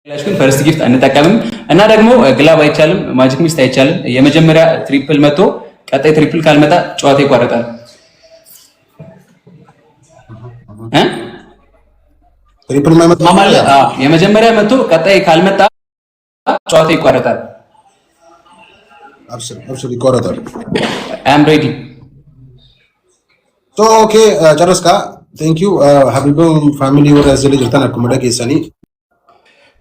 ግን ፈርስት ጊፍት አንጠቀምም እና ደግሞ ግላብ አይቻልም፣ ማጂክ ሚስት አይቻልም። የመጀመሪያ ትሪፕል መቶ ቀጣይ ትሪፕል ካልመጣ ጨዋታ ይቋረጣል። ትሪፕል ማይመጣ ማለት የመጀመሪያ መቶ ቀጣይ ካልመጣ ጨዋታ ይቋረጣል። አብሽር ይቋረጣል። አም ሬዲ ሶ ኦኬ ጨረስካ? ቴንክ ዩ ሀቢብ ፋሚሊ ወደ ዘለ ጅርታን አኩመዳ ኬሰኒ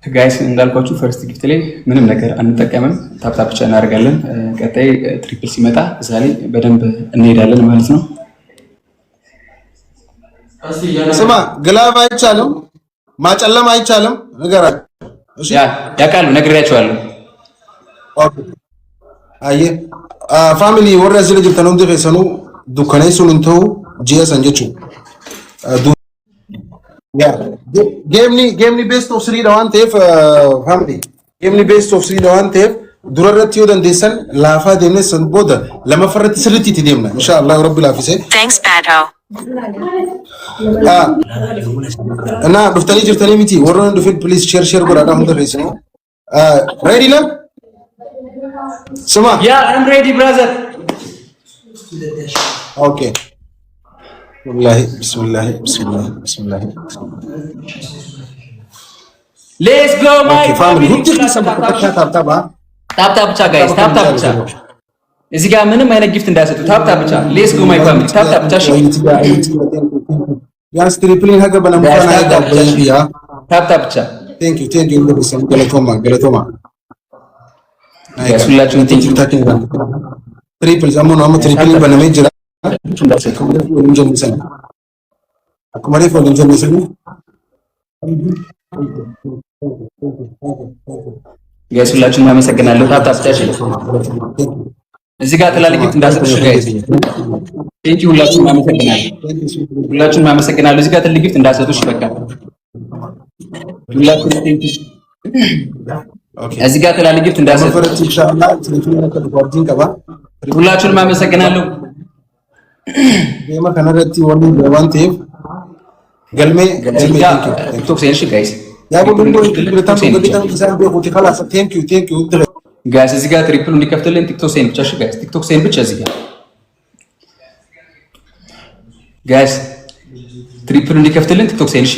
ጋይስ እንዳልኳችሁ ፈርስት ጊፍት ላይ ምንም ነገር አንጠቀምም። ታፕታፕ ብቻ እናደርጋለን። ቀጣይ ትሪፕል ሲመጣ እዛ ላይ በደንብ እንሄዳለን ማለት ነው። ስማ ግላብ አይቻልም፣ ማጨለም አይቻልም። ንገራቸው። እሺ ያውቃሉ፣ ነግሬያቸዋለሁ። ኦኬ አየ ፋሚሊ ወረ ዘለ ጅርታን እንደ ፈሰኑ ዱከኔ ሱንንተው ጂኤስ አንጀቹ Game ni best of 3 dawan tef family game ni best of 3 dawan tef durarratti yoo dandeessan laafaa deemne san booda lama farratti sirritti itti deemna inshallah rabbil afise. Thanks Badho. Ana dhuftanii jirtanii miti warroon dhufin please share godhaadha hunda feesinu. Ready la? Suma. Yeah, I'm ready brother. Okay. Wallahi bismillah. Let's go my family. ሁሉ ታፕ ብቻ ጋይስ፣ ታፕ ብቻ። እዚህ ጋር ምንም አይነት ጊፍት እንዳያሰጡ ታፕ ብቻ። ሌትስ ጎ ማይ ፋሚሊ፣ ታፕ ብቻ። እሺ ያስ ትሪፕል ሀገ በለምታና ያ ታፕ ብቻ። ቴንክ ዩ ገለቶማ ጋይስ ሁላችሁም ቴንክ ዩ ትሪፕል ዘመኑ አመ ትሪፕል በነሜ ጅራ akkuma reefu waliin jennee ጋይስ ሁላችሁም አመሰግናለሁ። ታፕ ብቻ። እዚህ ጋር ትላልቅ ጊፍት እንዳሰጡሽ ጋይስ ቴንክ ዩ ሁላችሁም አመሰግናለሁ። እዚህ ጋር ትልቅ ጊፍት እንዳሰጡሽ በቃ ሁላችሁም ቴንክ ዩ። እዚህ ጋር ትላልቅ ጊፍት እንዳሰጡሽ ሁላችሁም አመሰግናለሁ። Deema kanarratti wanni waan ta'eef galmee ቲክቶክ ሴንሽ ጋይስ yaa godhuun godhitan isaan beekuuti kalaasa thank you ጋይስ እዚህ ጋር ትሪፕል እንዲከፍትልን ቲክቶክ ሴን ብቻ። እሺ ጋይስ ቲክቶክ ሴን ብቻ እዚህ ጋር ጋይስ ትሪፕል እንዲከፍትልን ቲክቶክ ሴን። እሺ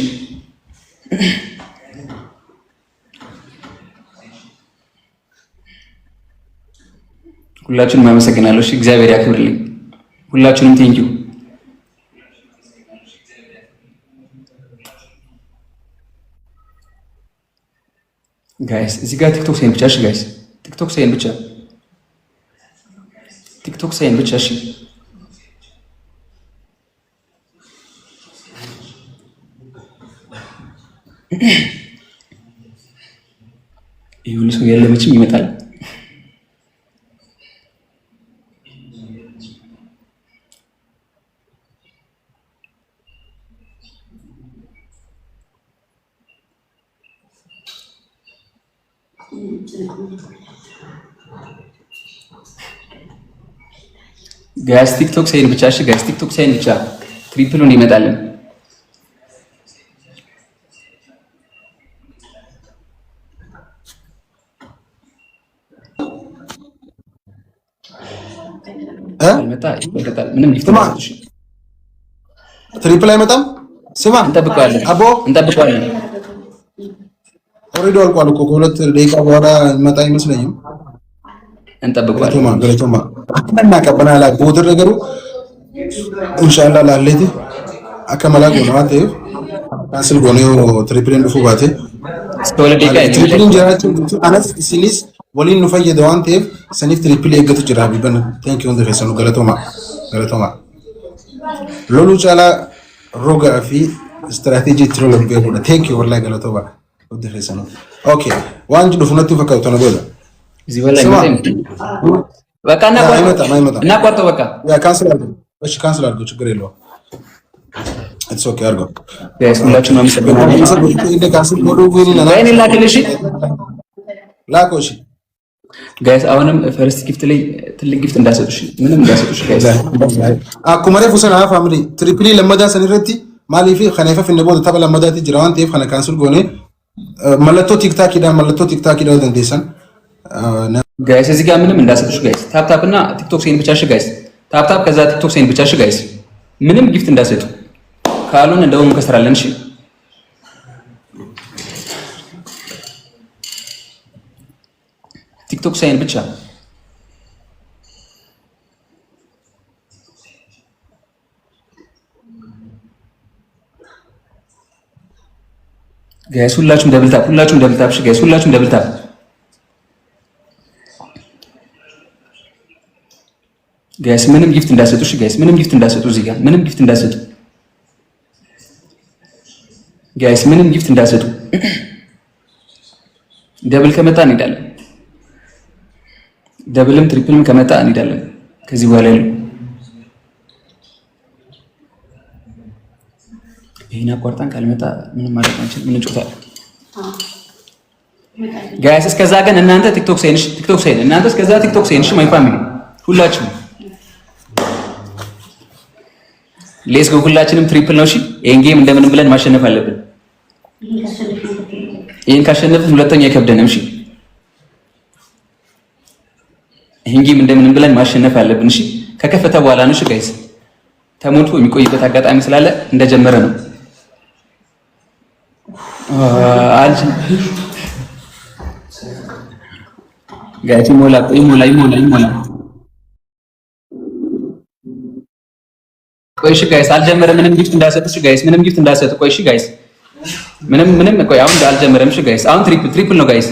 ሁላችሁንም አመሰግናለሁ። እሺ እግዚአብሔር ያክብርልኝ። ሁላችሁንም ቴንክ ዩ ጋይስ። እዚህ ጋር ቲክቶክ ሴን ብቻ። እሺ ጋይስ ቲክቶክ ሴን ብቻ። እሺ ይሁን ሰው ያለመችም ይመጣል። ጋይስ ቲክቶክ ሴን ብቻ። እሺ ጋይስ ቲክቶክ ሴን ብቻ። ትሪፕሉን ይመጣልን። ይመጣል። ምንም ጊፍት ማለትሽ ትሪፕል አይመጣም። ስማ እንጠብቀዋለን። አቦ ኦሬዲ አልቋል እኮ ከሁለት ደቂቃ በኋላ ይመጣ አይመስለኝም። እንጠብቀዋለን። ገለቶማ እና ቀበናላ ቦድር ነገሩ ኢንሻአላህ ላለቲ አከመላ ጎናቴ ካንስል ጎኔው ትሪፕል እንዱ ፉባቴ ስቶለ ደቂቃ ትሪፕል እንጀራችሁ አነስ ሲኒስ ወሊን ነው ፈየደው አንተ ሰኒፍ ትሪፕል የገቱ ጅራ ቢበን ቴንክ ዩ እንደ ፈሰኑ ገለቶማ ሎሉ ጫላ ሮጋ ፊ ስትራቴጂ ትሮሎ ቢሆነ ቴንክ ዩ ወላሂ ገለቶማ እንደ ፈሰኑ ኦኬ ዋንጅ ዱፍነቱ ፈካው ተነጎላ እዚህ በላይ በቃ እና ቆርጠው በቃ ያ ካንስል አድርገው። እሺ ካንስል አድርገው፣ ችግር የለውም። ኢትስ ኦኬ አድርገው። ጋይስ ሁላችሁም አመሰግናለሁ። እንደ ካንስል ሞዶ ወይኔ ላክልሽ ላኮሽ ጋይስ አሁንም ፈርስት ጊፍት ላይ ትልቅ ጊፍት እንዳሰጡሽ ምንም እንዳሰጡሽ ጋይስ አኩማ ረፉ ሰና ፋሚሊ ትሪፕሊ ለመዳ ሰኒረቲ ማሊፊ ኸነፈ ፍነቦ ተበላ መዳቲ ጅራዋን ቴፍ ኸነ ካንስል ጎኔ mallattoo tiiktaakidha dandeessan. ጋይስ እዚህ ጋር ምንም እንዳሰጡሽ ጋይስ። ታፕታፕ እና ቲክቶክ ሴን ብቻሽ ጋይስ። ታፕታፕ ከዛ ቲክቶክ ሴን ብቻሽ ጋይስ። ምንም ጊፍት እንዳሰጡ ካልሆነ እንደውም እንከስራለን። እሺ ቲክቶክ ሴን ብቻ ጋይስ። ሁላችሁም ደብል ታፕ እሺ ጋይስ። ሁላችሁም ደብል ታፕ ጋይስ። ምንም ጊፍት እንዳሰጡ እሺ ጋይስ። ምንም ጊፍት እንዳሰጡ እዚህ ጋር ምንም ጊፍት እንዳሰጡ ጋይስ። ምንም ጊፍት እንዳሰጡ። ደብል ከመጣ እንሄዳለን። ደብልም ትሪፕልም ከመጣ እንሄዳለን። ከዚህ በኋላ ያለው ይሄን አቋርጠን ካልመጣ ምንም ማለት አንችልም። ምን እንጮታለን ጋይስ። እስከዛ ግን እናንተ ቲክቶክ ሳይን እናንተ እስከዛ ቲክቶክ ሳይን እሺ ማይ ፋሚሊ ሁላችሁም ሌስ ጎ ሁላችንም ትሪፕል ነው። እሺ ይሄን ጌም እንደምንም ብለን ማሸነፍ አለብን። ይሄን ካሸነፍን ሁለተኛ አይከብደንም። እሺ ይሄን ጌም እንደምንም ብለን ማሸነፍ አለብን። እሺ ከከፈተ በኋላ ነው። እሺ ጋይስ ተሞልቶ የሚቆይበት አጋጣሚ ስላለ እንደጀመረ ነው። ጋይስ ይሞላ። ቆይ እሺ ጋይስ አልጀመረም። ምንም ጊፍት እንዳሰጥ እሺ ጋይስ። ምንም ጊፍት እንዳሰጥ። ቆይ እሺ ጋይስ ምንም ቆይ አሁን አልጀመረም። እሺ ጋይስ አሁን ትሪፕል ነው ጋይስ።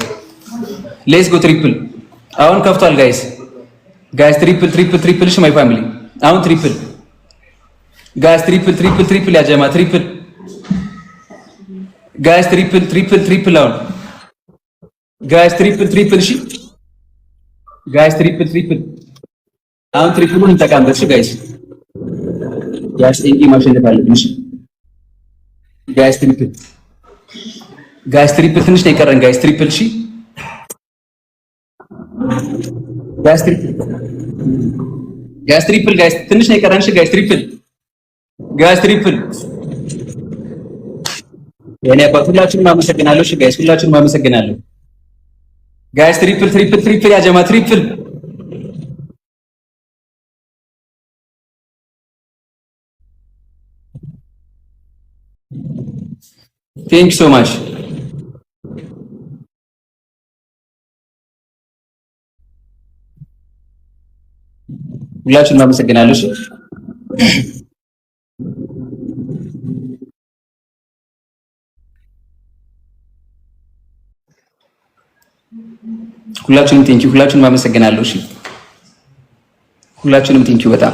ሌትስ ጎ ትሪፕል አሁን ከፍቷል ጋይስ። ትሪፕል እሺ ማይ ፋሚሊ አሁን ትሪፕል ጋይስ። ትሪፕል ያ ጀማ ትሪፕል ጋይስ። ትሪፕል አሁን ጋይስ። ትሪፕል እሺ ጋይስ። ትሪፕል አሁን ትሪፕሉን እንጠቀምበት እሺ ጋይስ። ጋይስ ኤንዲ ማሸነፍ አለብን። እሺ ጋይስ ትሪፕል ትንሽ ነው የቀረን ጋይስ። ትሪፕል እሺ ጋይስ። ትሪፕል ጋይስ ትንሽ ነው የቀረን። እሺ ጋይስ ትሪፕል የኔ አባት ሁላችሁንም አመሰግናለሁ። እሺ ጋይስ ሁላችሁንም አመሰግናለሁ ጋይስ። ትሪፕል ያ ጀማ ትሪፕል ቴንክ ሶ ማች ሁላችሁንም አመሰግናለሁ። እሺ ሁላችሁንም ቴንኪው። ሁላችሁንም አመሰግናለሁ። እሺ ሁላችሁንም ቴንኪው በጣም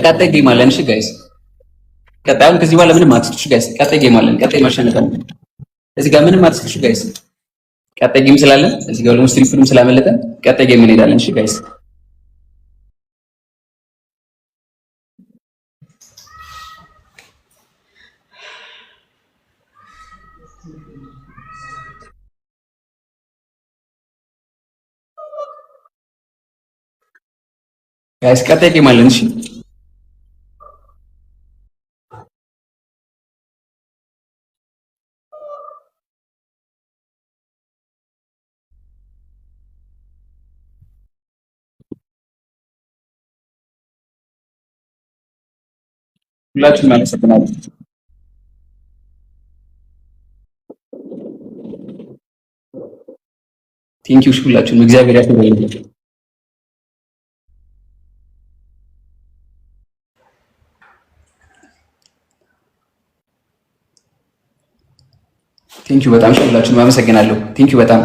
ቀጣይ ጌም አለን። እሺ ጋይስ ቀጣዩን ከዚህ በኋላ ምንም አትስጡ ጋይስ። ቀጣይ ጌም አለን። ቀጣይ ማሸነፍ አለን። እዚህ ጋር ምንም አትስጡ ጋይስ። ቀጣይ ጌም ስላለን እዚህ ጋር ደግሞ ስትሪፕሉም ስላመለጠን ቀጣይ ጌም እንሄዳለን። እሺ ጋይስ ቀጣይ ጌም አለን። እሺ ሁላችሁም አመሰግናለሁ። ቴንኪው ሁላችሁም እግዚአብሔር ያክብርልኝ። ቴንኪው በጣም ሁላችሁም አመሰግናለሁ። ቴንኪው በጣም